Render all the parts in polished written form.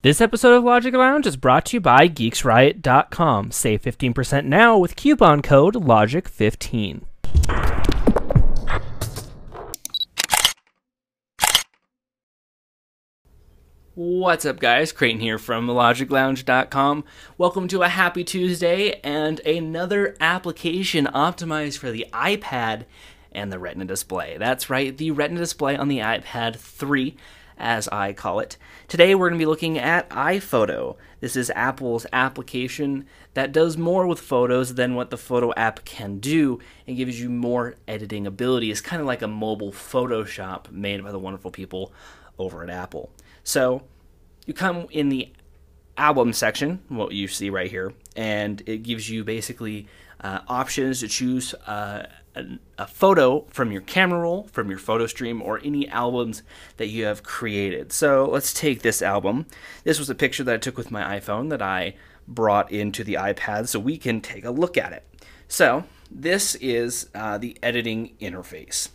This episode of Logic Lounge is brought to you by GeeksRiot.com. Save 15% now with coupon code LOGIC15. What's up, guys? Creighton here from LogicLounge.com. Welcome to a happy Tuesday and another application optimized for the iPad and the Retina display. That's right, the Retina display on the iPad 3, as I call it. Today we're going to be looking at iPhoto. This is Apple's application that does more with photos than what the photo app can do and gives you more editing ability. It's kind of like a mobile Photoshop made by the wonderful people over at Apple. So you come in the album section, what you see right here, and it gives you basically options to choose a photo from your camera roll, from your photo stream, or any albums that you have created. So let's take this album. This was a picture that I took with my iPhone that I brought into the iPad so we can take a look at it. So this is the editing interface.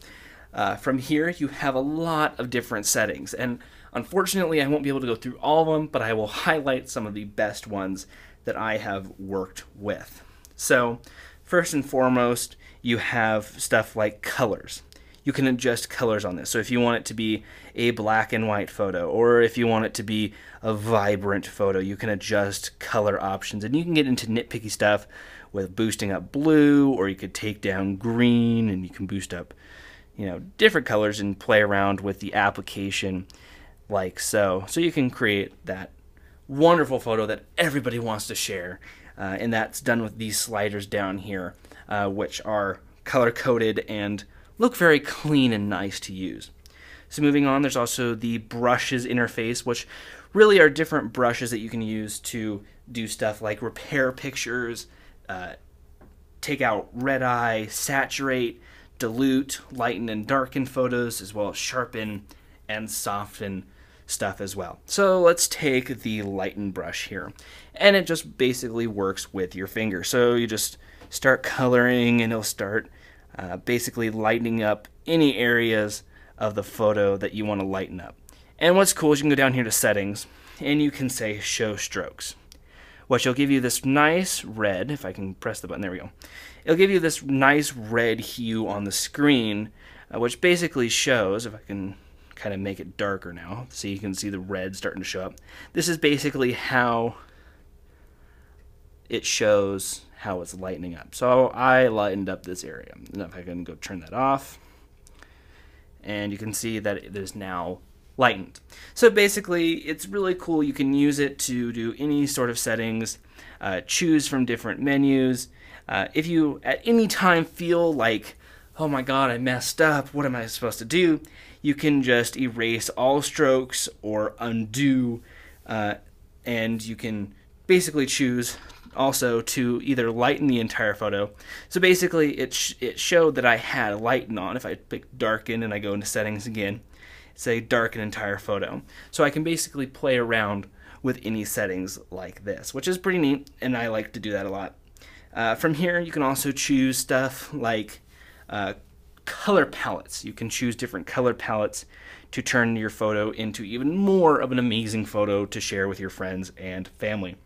From here you have a lot of different settings, and unfortunately I won't be able to go through all of them, but I will highlight some of the best ones that I have worked with. So first and foremost, you have stuff like colors. You can adjust colors on this. So if you want it to be a black and white photo, or if you want it to be a vibrant photo, you can adjust color options. And you can get into nitpicky stuff with boosting up blue, or you could take down green, and you can boost up, different colors and play around with the application like so. So you can create that wonderful photo that everybody wants to share. And that's done with these sliders down here, which are color-coded and look very clean and nice to use. So moving on, there's also the brushes interface, which really are different brushes that you can use to do stuff like repair pictures, take out red eye, saturate, dilute, lighten and darken photos, as well as sharpen and soften stuff as well. So let's take the lighten brush here, and it just basically works with your finger. So you just start coloring and it'll start basically lightening up any areas of the photo that you want to lighten up. And what's cool is you can go down here to settings and you can say show strokes, which will give you this nice red. If I can press the button, there we go. It'll give you this nice red hue on the screen, which basically shows, if I can kind of make it darker now so you can see the red starting to show up. This is basically how it shows how it's lightening up. So I lightened up this area. Now if I can go turn that off, and you can see that it is now lightened. So basically it's really cool. You can use it to do any sort of settings, choose from different menus. If you at any time feel like, oh my god, I messed up, what am I supposed to do? You can just erase all strokes or undo, and you can basically choose also to either lighten the entire photo. So basically it showed that I had lighten on. If I pick darken and I go into settings again, say darken entire photo. So I can basically play around with any settings like this, which is pretty neat, and I like to do that a lot. From here you can also choose stuff like color palettes. You can choose different color palettes to turn your photo into even more of an amazing photo to share with your friends and family.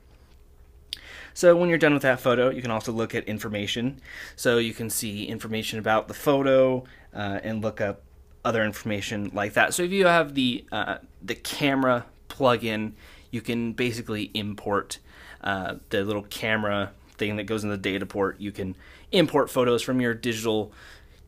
So when you're done with that photo, you can also look at information. So you can see information about the photo and look up other information like that. So if you have the camera plugin, you can basically import the little camera thing that goes in the data port. You can import photos from your digital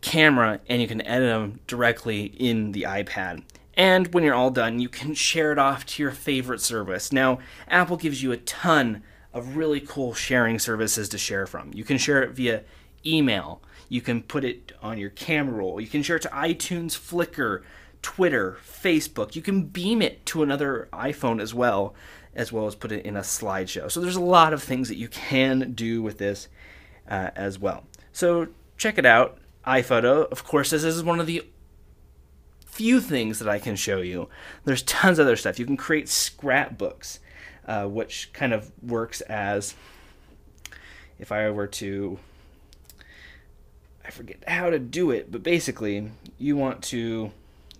camera and you can edit them directly in the iPad. And when you're all done, you can share it off to your favorite service. Now, Apple gives you a ton of really cool sharing services to share from. You can share it via email. You can put it on your camera roll. You can share it to iTunes, Flickr, Twitter, Facebook. You can beam it to another iPhone as well as put it in a slideshow. So there's a lot of things that you can do with this as well. So check it out. iPhoto. Of course, this is one of the few things that I can show you. There's tons of other stuff. You can create scrapbooks, which kind of works as, if I were to, I forget how to do it, but basically you want to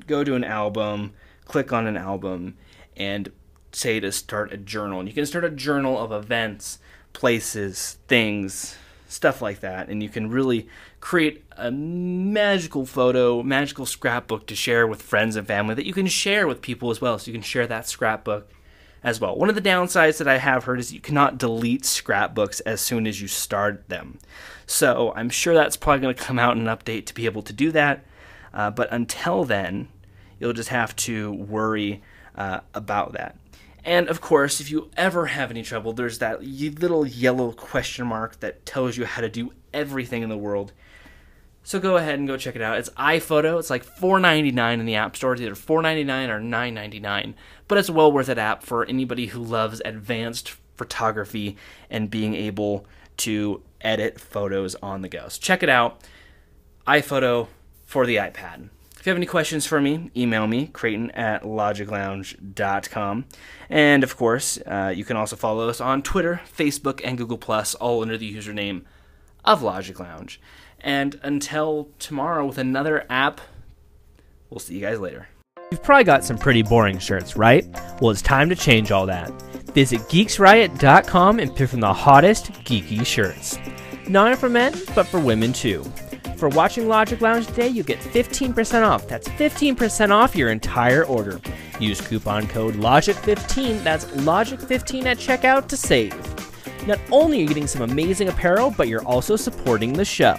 go to an album, click on an album, and say to start a journal. And you can start a journal of events, places, things, stuff like that. And you can really create a magical photo, magical scrapbook to share with friends and family that you can share with people as well. So you can share that scrapbook as well. One of the downsides that I have heard is you cannot delete scrapbooks as soon as you start them. So I'm sure that's probably going to come out in an update to be able to do that. But until then, you'll just have to worry about that. And of course, if you ever have any trouble, there's that little yellow question mark that tells you how to do everything in the world. So go ahead and go check it out. It's iPhoto. It's like $4.99 in the App Store. It's either $4.99 or $9.99. But it's a well worth it app for anybody who loves advanced photography and being able to edit photos on the go. So check it out. iPhoto for the iPad. If you have any questions for me, email me, Creighton@LogicLounge.com. And of course, you can also follow us on Twitter, Facebook, and Google+, all under the username of LogicLounge. And until tomorrow with another app, we'll see you guys later. You've probably got some pretty boring shirts, right? Well, it's time to change all that. Visit geeksriot.com and pick from the hottest geeky shirts. Not only for men, but for women too. For watching Logic Lounge today, you get 15% off. That's 15% off your entire order. Use coupon code LOGIC15, that's LOGIC15 at checkout to save. Not only are you getting some amazing apparel, but you're also supporting the show.